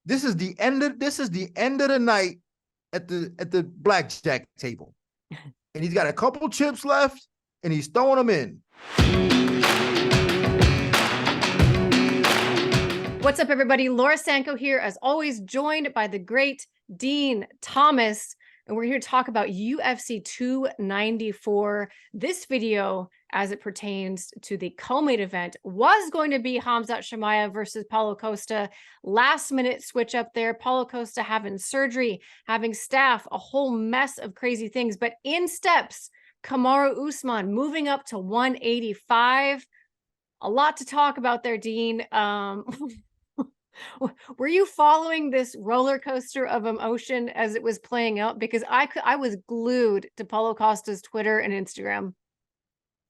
This is the end of the night at the blackjack table. And he's got a couple chips left and he's throwing them in. What's up, everybody? Laura Sanko here, as always, joined by the great Dean Thomas. And we're here to talk about UFC 294. This video, as it pertains to the co-main event, was going to be Khamzat Chimaev versus Paulo Costa. Last minute switch up there. Paulo Costa having surgery, having staph, a whole mess of crazy things. But in steps, Kamaru Usman moving up to 185. A lot to talk about there, Dean. Were you following this roller coaster of emotion as it was playing out? Because I was glued to Paulo Costa's Twitter and Instagram.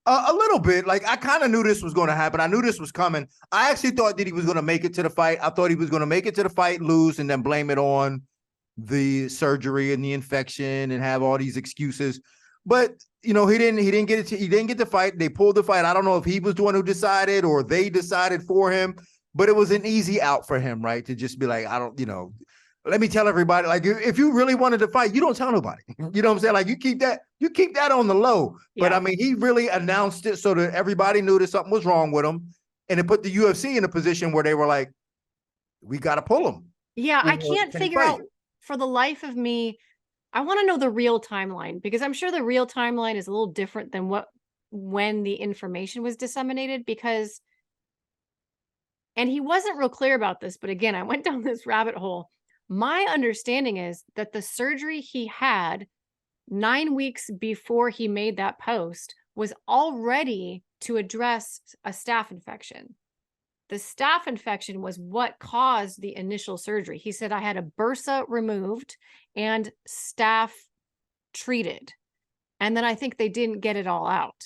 A little bit. Like, I kind of knew this was going to happen. I knew this was coming. I actually thought that he was going to make it to the fight. I thought he was going to make it to the fight, lose, and then blame it on the surgery and the infection and have all these excuses. But he didn't get it. He didn't get the fight. They pulled the fight. I don't know if he was the one who decided or they decided for him. But it was an easy out for him, right? To just be like, let me tell everybody, like, if you really wanted to fight, you don't tell nobody. You know what I'm saying? Like, you keep that on the low. Yeah. But I mean, he really announced it so that everybody knew that something was wrong with him. And it put the UFC in a position where they were like, we got to pull him. Yeah, I can't figure out for the life of me. I want to know the real timeline, because I'm sure the real timeline is a little different than when the information was disseminated, because and he wasn't real clear about this, but again, I went down this rabbit hole. My understanding is that the surgery he had 9 weeks before he made that post was already to address a staph infection. The staph infection was what caused the initial surgery. He said, I had a bursa removed and staph treated. And then I think they didn't get it all out.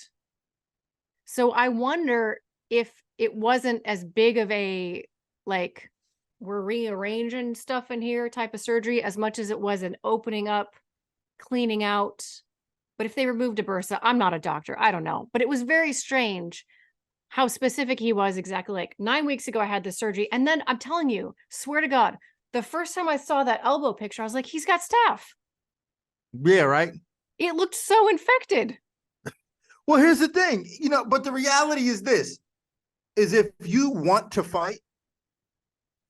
So I wonder if it wasn't as big of a, like, we're rearranging stuff in here type of surgery as much as it was an opening up, cleaning out. But if they removed a bursa, I'm not a doctor, I don't know. But it was very strange how specific he was. Exactly, like 9 weeks ago, I had this surgery. And then I'm telling you, swear to God, the first time I saw that elbow picture, I was like, he's got staph. Yeah, right. It looked so infected. Well, here's the thing, but the reality is this. Is if you want to fight,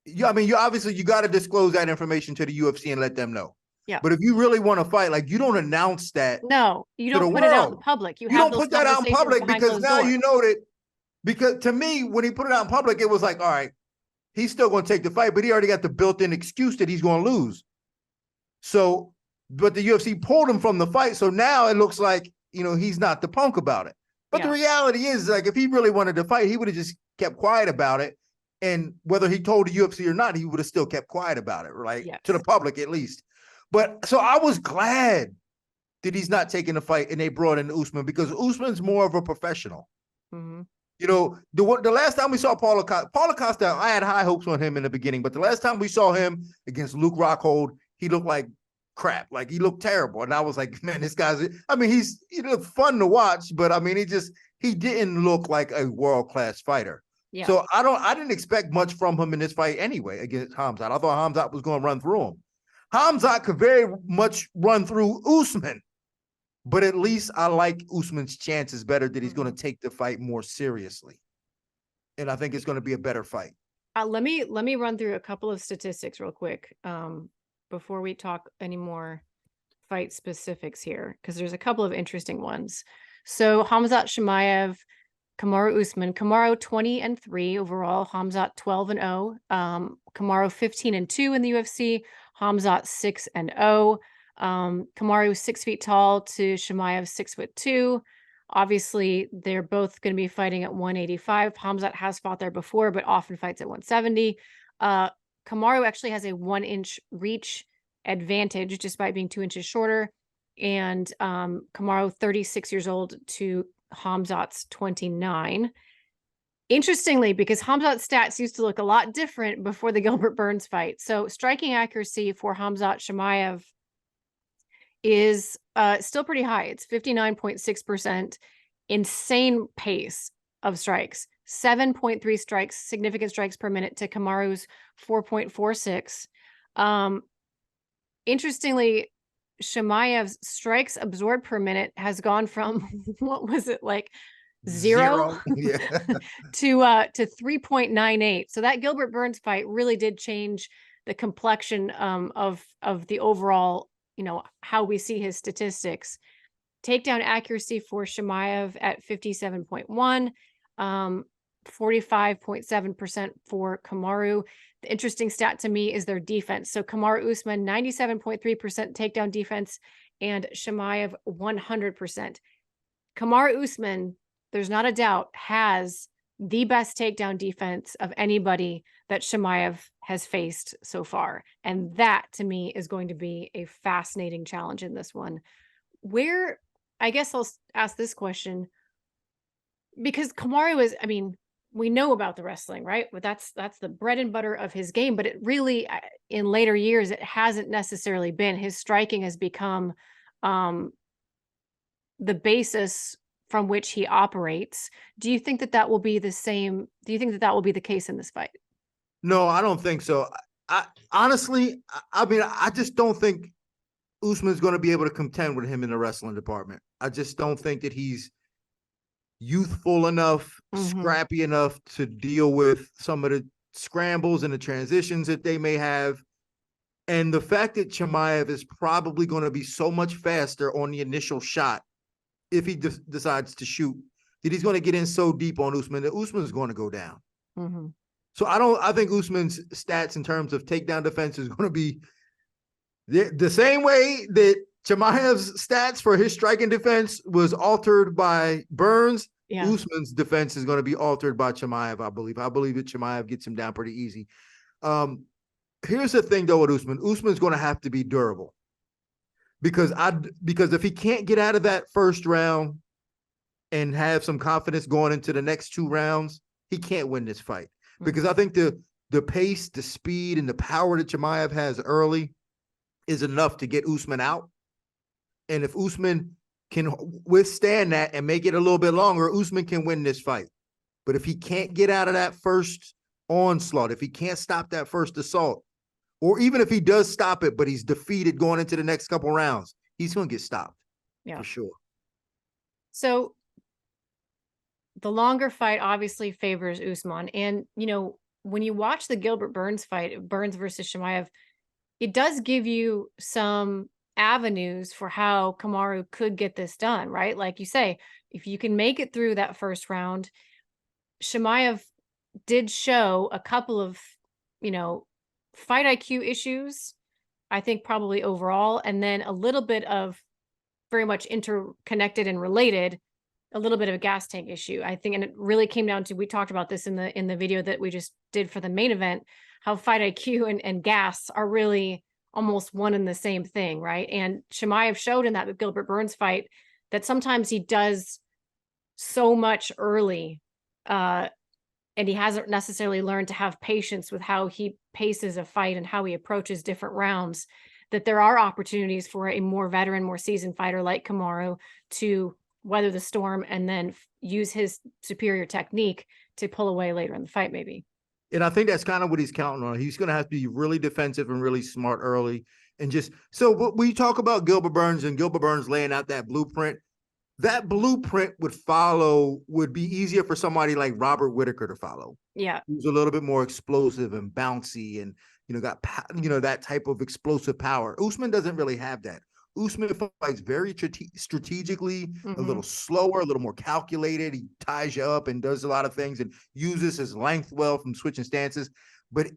you obviously got to disclose that information to the UFC and let them know. Yeah. But if you really want to fight, like, you don't announce that. No, you don't put it out in public. You don't put that out in public, because now you know that. Because to me, when he put it out in public, it was like, all right, he's still going to take the fight, but he already got the built-in excuse that he's going to lose. So, but the UFC pulled him from the fight, so now it looks like he's not the punk about it. But the reality is, like, if he really wanted to fight, he would have just kept quiet about it. And whether he told the UFC or not, he would have still kept quiet about it, right? Yes. To the public, at least. But so I was glad that he's not taking the fight and they brought in Usman, because Usman's more of a professional. Mm-hmm. The last time we saw Paulo Costa, I had high hopes on him in the beginning, but the last time we saw him against Luke Rockhold, he looked like crap. Like, he looked terrible. And I was like, man, this guy's, he looked fun to watch, but he didn't look like a world-class fighter. Yeah. So I didn't expect much from him in this fight anyway against Khamzat. I thought Khamzat was going to run through him. Khamzat could very much run through Usman, but at least I like Usman's chances better, that he's going to take the fight more seriously. And I think it's going to be a better fight. Let me run through a couple of statistics real quick. Before we talk any more fight specifics here, because there's a couple of interesting ones. So Khamzat Chimaev, Kamaru Usman, Kamaru 20-3 overall, Khamzat 12-0, Kamaru 15-2 in the UFC, Khamzat 6-0, Kamaru 6 feet tall to Chimaev 6'2". Obviously, they're both going to be fighting at 185. Khamzat has fought there before, but often fights at 170. Kamaru actually has a 1-inch reach advantage just by being 2 inches shorter. And Kamaru, 36 years old to Khamzat's 29. Interestingly, because Khamzat's stats used to look a lot different before the Gilbert Burns fight. So striking accuracy for Khamzat Chimaev is still pretty high. It's 59.6%. Insane pace of strikes. 7.3 strikes, significant strikes per minute to Kamaru's 4.46. Interestingly, Chimaev's strikes absorbed per minute has gone from what was it, like zero Yeah. to 3.98. So that Gilbert Burns fight really did change the complexion of the overall, how we see his statistics. Takedown accuracy for Chimaev at 57.1, 45.7% for Kamaru. The interesting stat to me is their defense. So Kamaru Usman, 97.3% takedown defense, and Chimaev, 100%. Kamaru Usman, there's not a doubt, has the best takedown defense of anybody that Chimaev has faced so far. And that, to me, is going to be a fascinating challenge in this one. I guess I'll ask this question, because Kamaru is, we know about the wrestling, right? But that's the bread and butter of his game. But it really, in later years, it hasn't necessarily been. His striking has become the basis from which he operates. Do you think that will be the same? Do you think that will be the case in this fight? No, I don't think so. I honestly, I just don't think Usman's going to be able to contend with him in the wrestling department. I just don't think that he's youthful enough, scrappy enough to deal with some of the scrambles and the transitions that they may have. And the fact that Chimaev is probably going to be so much faster on the initial shot, if he decides to shoot, that he's going to get in so deep on Usman that Usman's going to go down. So I think Usman's stats in terms of takedown defense is going to be the same way that Chimaev's stats for his striking defense was altered by Burns. Yeah. Usman's defense is going to be altered by Chimaev, I believe. I believe that Chimaev gets him down pretty easy. Here's the thing, though, with Usman. Usman's going to have to be durable. Because if he can't get out of that first round and have some confidence going into the next two rounds, he can't win this fight. Because I think the pace, the speed, and the power that Chimaev has early is enough to get Usman out. And if Usman can withstand that and make it a little bit longer, Usman can win this fight. But if he can't get out of that first onslaught, if he can't stop that first assault, or even if he does stop it, but he's defeated going into the next couple rounds, he's going to get stopped. Yeah, for sure. So the longer fight obviously favors Usman. And, when you watch the Gilbert Burns fight, Burns versus Chimaev, it does give you some avenues for how Kamaru could get this done, right? Like you say, if you can make it through that first round, Chimaev did show a couple of, fight IQ issues, I think probably overall, and then a little bit of very much interconnected and related, a little bit of a gas tank issue, I think. And it really came down to, we talked about this in the video that we just did for the main event, how fight IQ and gas are really almost one and the same thing, right? And Chimaev showed in that Gilbert Burns fight that sometimes he does so much early, and he hasn't necessarily learned to have patience with how he paces a fight and how he approaches different rounds, that there are opportunities for a more veteran, more seasoned fighter like Kamaru to weather the storm and then use his superior technique to pull away later in the fight, maybe. And I think that's kind of what he's counting on. He's going to have to be really defensive and really smart early. And so we talk about Gilbert Burns and Gilbert Burns laying out that blueprint would be easier for somebody like Robert Whitaker to follow. Yeah. Who's a little bit more explosive and bouncy and, got, that type of explosive power. Usman doesn't really have that. Usman fights very strategically, a little slower, a little more calculated. He ties you up and does a lot of things and uses his length well from switching stances. But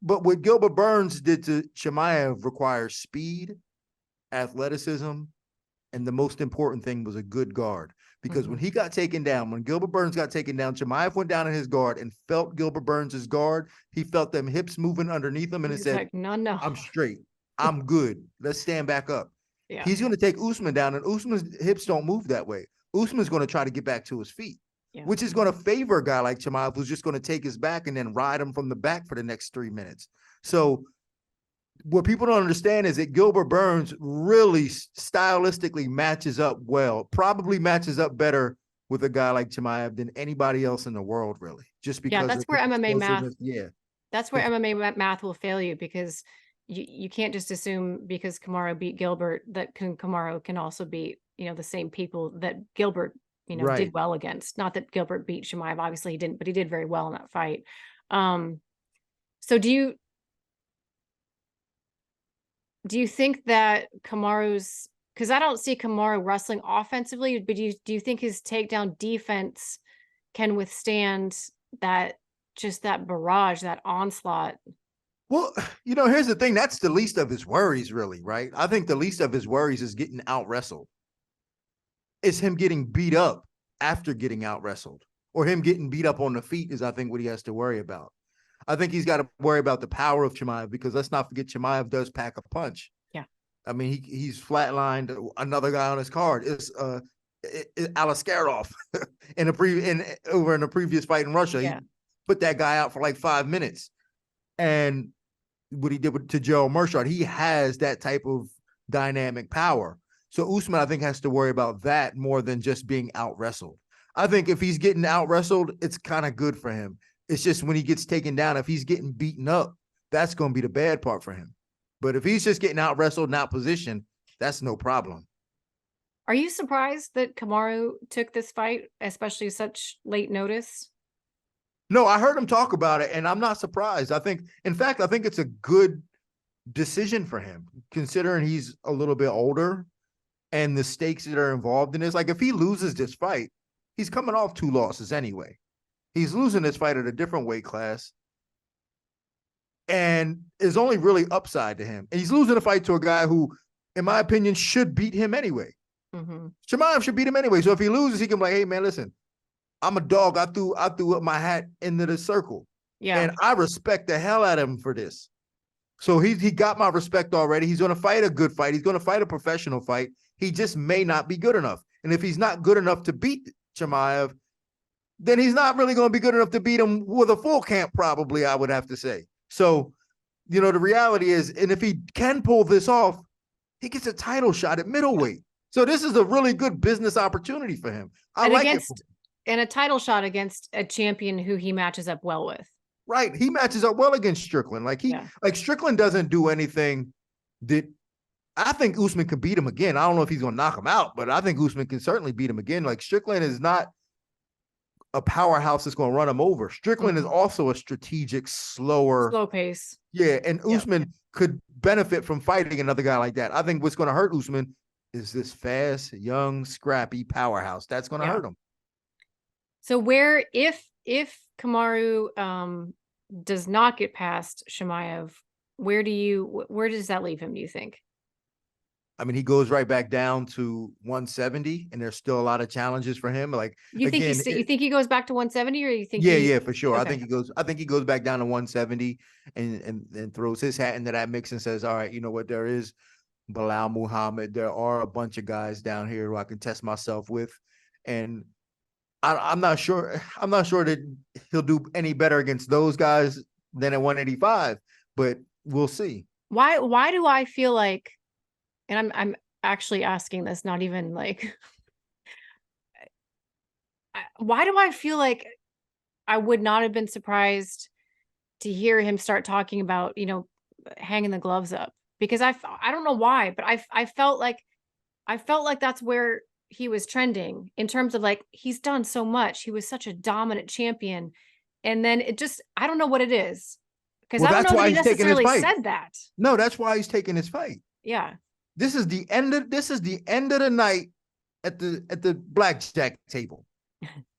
what Gilbert Burns did to Chimaev requires speed, athleticism, and the most important thing was a good guard. Because when he got taken down, when Gilbert Burns got taken down, Chimaev went down in his guard and felt Gilbert Burns' guard. He felt them hips moving underneath him, and he said, like, no, I'm straight. I'm good. Let's stand back up. Yeah. He's going to take Usman down, and Usman's hips don't move that way. Usman's going to try to get back to his feet, which is going to favor a guy like Chimaev, who's just going to take his back and then ride him from the back for the next 3 minutes. So what people don't understand is that Gilbert Burns really stylistically matches up well, probably matches up better with a guy like Chimaev than anybody else in the world, really. Just because that's of where his MMA math. explosiveness. Yeah. That's where MMA math will fail you, because you can't just assume because Kamaru beat Gilbert that Kamaru can also beat, the same people that Gilbert, Right. did well against. Not that Gilbert beat Chimaev, obviously he didn't, but he did very well in that fight. So do you think that Kamaru's, because I don't see Kamaru wrestling offensively, but do you think his takedown defense can withstand that barrage, that onslaught? Well, here's the thing. That's the least of his worries, really, right? I think the least of his worries is getting out wrestled. It's him getting beat up after getting out wrestled, or him getting beat up on the feet is, I think, what he has to worry about. I think he's got to worry about the power of Chimaev, because let's not forget Chimaev does pack a punch. Yeah. I mean, he's flatlined another guy on his card. It's Alaskarov over in the previous fight in Russia. Yeah. He put that guy out for like 5 minutes. And what he did to Gerald Meerschaert, he has that type of dynamic power. So Usman, I think, has to worry about that more than just being out wrestled. I think if he's getting out wrestled, it's kind of good for him. It's just when he gets taken down, if he's getting beaten up, that's going to be the bad part for him. But if he's just getting out wrestled and out positioned, that's no problem. Are you surprised that Kamaru took this fight, especially such late notice? No, I heard him talk about it, and I'm not surprised. In fact, I think it's a good decision for him, considering he's a little bit older and the stakes that are involved in this. Like, if he loses this fight, he's coming off 2 losses anyway. He's losing this fight at a different weight class, and is only really upside to him. And he's losing a fight to a guy who, in my opinion, should beat him anyway. Mm-hmm. Chimaev should beat him anyway. So if he loses, he can be like, hey, man, listen, I'm a dog. I threw up my hat into the circle. Yeah. And I respect the hell out of him for this. So he got my respect already. He's going to fight a good fight. He's going to fight a professional fight. He just may not be good enough. And if he's not good enough to beat Chimaev, then he's not really going to be good enough to beat him with a full camp, probably, I would have to say. So, the reality is, and if he can pull this off, he gets a title shot at middleweight. So this is a really good business opportunity for him. And a title shot against a champion who he matches up well with. Right. He matches up well against Strickland. Like Strickland doesn't do anything that I think Usman could beat him again. I don't know if he's going to knock him out, but I think Usman can certainly beat him again. Like, Strickland is not a powerhouse that's going to run him over. Strickland is also a strategic, slow pace. Yeah. And Usman could benefit from fighting another guy like that. I think what's going to hurt Usman is this fast, young, scrappy powerhouse. That's going to hurt him. So if Kamaru does not get past Chimaev, where does that leave him, do you think? I mean, he goes right back down to 170, and there's still a lot of challenges for him. Like, you think he goes back to 170, or you think? Yeah, for sure. Okay. I think he goes back down to 170 and throws his hat into that mix and says, all right, you know what, there is Bilal Muhammad. There are a bunch of guys down here who I can test myself with. And I'm not sure that he'll do any better against those guys than at 185, but we'll see. Why do I feel like, and I'm actually asking this, not even like, why do I feel like I would not have been surprised to hear him start talking about, hanging the gloves up? Because I don't know why, but I felt like that's where he was trending, in terms of, like, he's done so much. He was such a dominant champion. And then it just, I don't know what it is. Because I don't know that he necessarily said that. No, that's why he's taking his fight. Yeah. This is the end of the night at the blackjack table.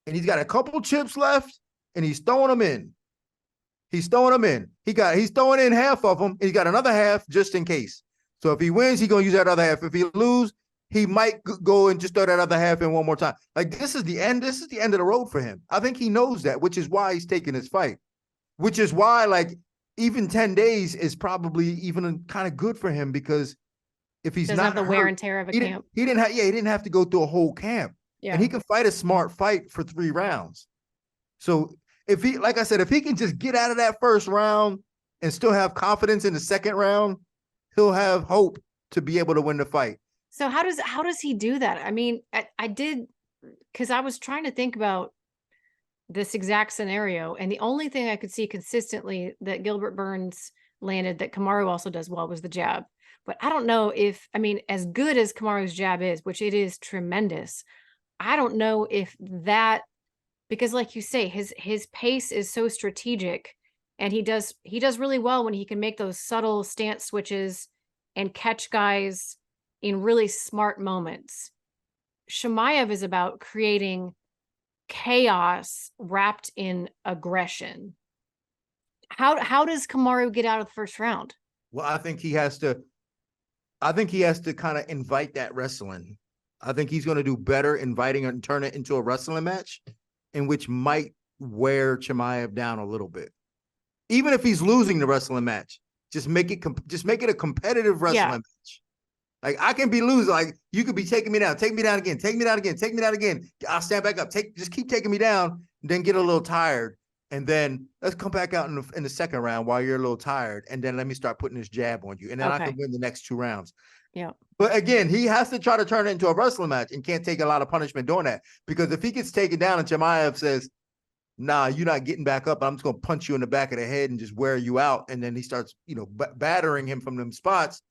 And he's got a couple chips left, and he's throwing them in. He's throwing in half of them. He's got another half just in case. So if he wins, he's going to use that other half. If he loses, he might go and just throw that other half in one more time. Like, this is the end. This is the end of the road for him. I think he knows that, which is why he's taking his fight. Which is why, like, even 10 days is probably even kind of good for him, because if he's not have the wear and tear of a camp. He didn't have to go through a whole camp. Yeah. And he can fight a smart fight for 3 rounds. So if he, like I said, if he can just get out of that first round and still have confidence in the second round, he'll have hope to be able to win the fight. So how does he do that? I mean, I did because I was trying to think about this exact scenario, and the only thing I could see consistently that Gilbert Burns landed that Kamaru also does well was the jab. But I don't know if, I mean, as good as Kamaru's jab is, which it is tremendous, I don't know if that, because like you say, his pace is so strategic, and he does really well when he can make those subtle stance switches and catch guys in really smart moments. Chimaev is about creating chaos wrapped in aggression. How does Kamaru get out of the first round? Well, I think he has to kind of invite that wrestling. I think he's going to do better inviting and turn it into a wrestling match, in which might wear Chimaev down a little bit. Even if he's losing the wrestling match, just make it a competitive wrestling match. Like, I can be losing. Like, you could be taking me down, take me down again, take me down again, take me down again. I'll stand back up. Just keep taking me down, then get a little tired. And then let's come back out in the second round while you're a little tired. And then let me start putting this jab on you. And then I can win the next 2 rounds. Yeah. But again, he has to try to turn it into a wrestling match and can't take a lot of punishment doing that. Because if he gets taken down and Chimaev says, nah, you're not getting back up, I'm just going to punch you in the back of the head and just wear you out. And then he starts, battering him from them spots,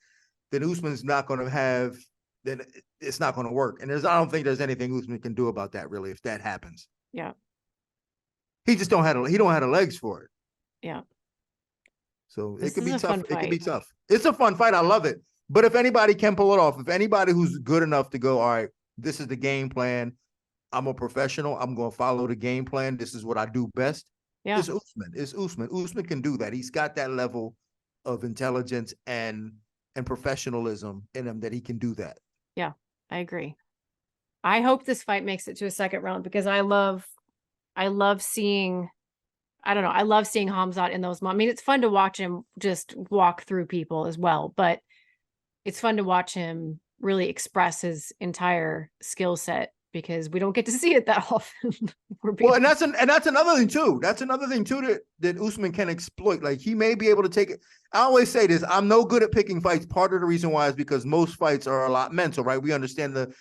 then Usman's not going to have, then it's not going to work. And I don't think there's anything Usman can do about that, really, if that happens. Yeah. He just don't have the legs for it. Yeah. So it could be tough. It could be tough. It's a fun fight. I love it. But if anybody can pull it off, if anybody who's good enough to go, all right, this is the game plan. I'm a professional. I'm going to follow the game plan. This is what I do best. Yeah. It's Usman. It's Usman. Usman can do that. He's got that level of intelligence and professionalism in him that he can do that. Yeah, I agree. I hope this fight makes it to a second round, because I love seeing, I don't know, I love seeing Khamzat in those moments. I mean, it's fun to watch him just walk through people as well, but it's fun to watch him really express his entire skill set, because we don't get to see it that often. Well, and that's another thing too. That's another thing too that Usman can exploit. Like, he may be able to take it. I always say this: I'm no good at picking fights. Part of the reason why is because most fights are a lot mental, right? We understand the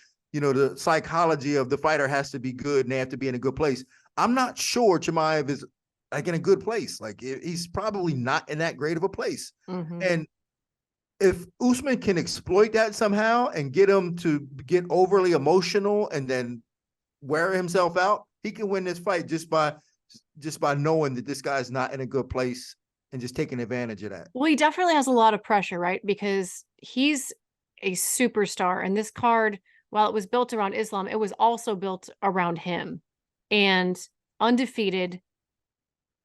psychology of the fighter has to be good and they have to be in a good place. I'm not sure Chimaev is like in a good place. Like, he's probably not in that great of a place. Mm-hmm. And if Usman can exploit that somehow and get him to get overly emotional and then wear himself out, he can win this fight just by knowing that this guy's not in a good place and just taking advantage of that. Well, he definitely has a lot of pressure, right? Because he's a superstar, and this card, while it was built around Islam, it was also built around him. And undefeated,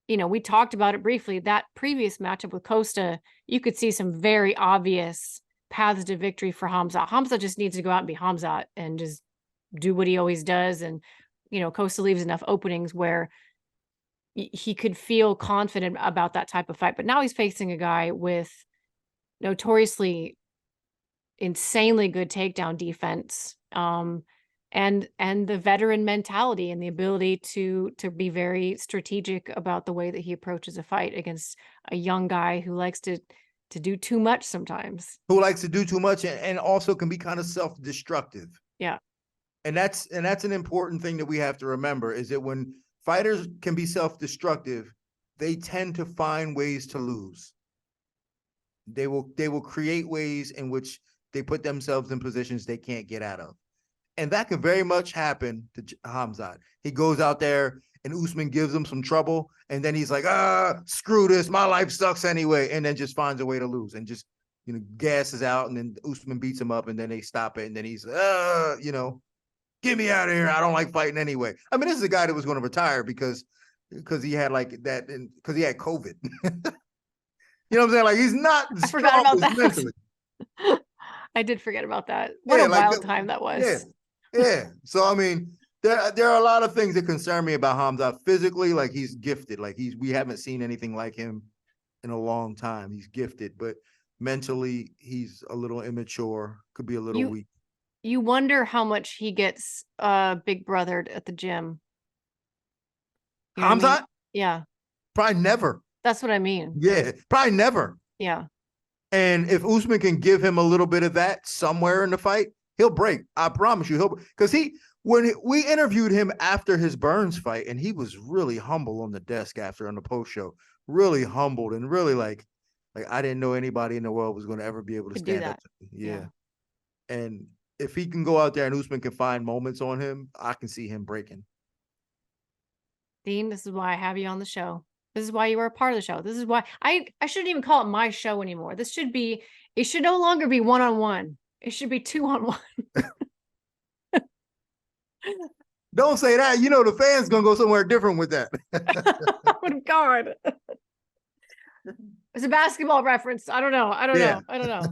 we talked about it briefly. That previous matchup with Costa, you could see some very obvious paths to victory for Khamzat. Khamzat just needs to go out and be Khamzat and just do what he always does. And, Costa leaves enough openings where he could feel confident about that type of fight. But now he's facing a guy with notoriously insanely good takedown defense. And the veteran mentality and the ability to be very strategic about the way that he approaches a fight against a young guy who likes to do too much sometimes. Who likes to do too much and also can be kind of self-destructive. Yeah. And that's an important thing that we have to remember, is that when fighters can be self-destructive, they tend to find ways to lose. They will create ways in which they put themselves in positions they can't get out of. And that could very much happen to Khamzat. He goes out there and Usman gives him some trouble, and then he's like, screw this, my life sucks anyway, and then just finds a way to lose and just, gasses out, and then Usman beats him up, and then they stop it, and then he's, get me out of here, I don't like fighting anyway. I mean, this is a guy that was going to retire because he had like that, and because he had COVID. You know what I'm saying? Like, he's not I forgot about that. Mentally. I did forget about that. What a wild time that was. Yeah. So, I mean, there are a lot of things that concern me about Khamzat. Physically, like, he's gifted. Like, we haven't seen anything like him in a long time. He's gifted, but mentally, he's a little immature, could be a little weak. You wonder how much he gets big brothered at the gym. Khamzat? I mean? Yeah. Probably never. That's what I mean. Yeah, probably never. Yeah. And if Usman can give him a little bit of that somewhere in the fight, he'll break. I promise you, because when we interviewed him after his Burns fight, and he was really humble on the desk after on the post show, really humbled and really like I didn't know anybody in the world was going to ever be able to stand up to me. Yeah. And if he can go out there and Usman can find moments on him, I can see him breaking. Dean, this is why I have you on the show. This is why you are a part of the show. This is why I shouldn't even call it my show anymore. It should no longer be one-on-one. It should be 2-on-1. Don't say that. You know, the fans going to go somewhere different with that. Oh, God. It's a basketball reference. I don't know.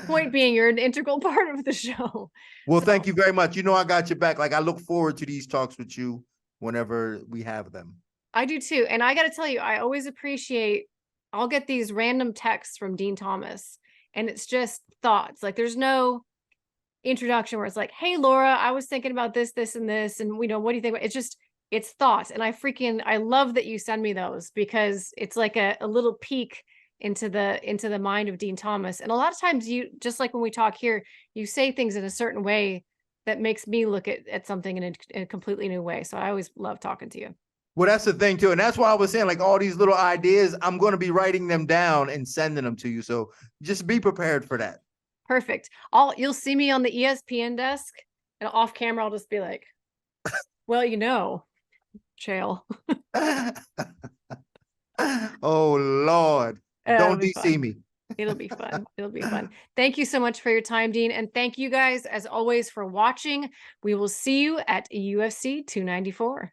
Point being, you're an integral part of the show. Well, thank you very much. You know, I got your back. Like, I look forward to these talks with you whenever we have them. I do too. And I got to tell you, I always appreciate, I'll get these random texts from Dean Thomas, and it's just thoughts. Like, there's no introduction where it's like, hey, Laura, I was thinking about this, this, and this. And what do you think? It's thoughts. And I love that you send me those, because it's like a little peek into the mind of Dean Thomas. And a lot of times, you, just like when we talk here, you say things in a certain way that makes me look at something in a completely new way. So I always love talking to you. Well, that's the thing too. And that's why I was saying, like, all these little ideas, I'm going to be writing them down and sending them to you. So just be prepared for that. Perfect. You'll see me on the ESPN desk, and off camera, I'll just be like, well, Chael. Oh, Lord. Don't DC me. It'll be fun. It'll be fun. Thank you so much for your time, Dean. And thank you guys, as always, for watching. We will see you at UFC 294.